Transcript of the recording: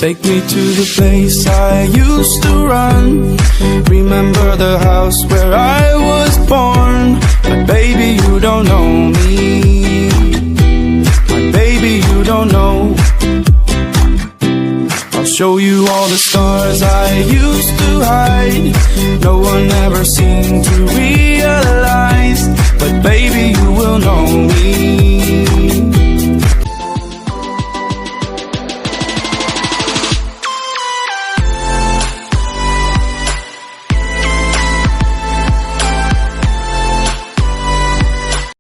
Take me to the place I used to run. Remember the house where I was born. But baby, you don't know me. My baby, you don't know. I'll show you all the stars I used to hide. No one ever seemed to realize. But baby, you will know me.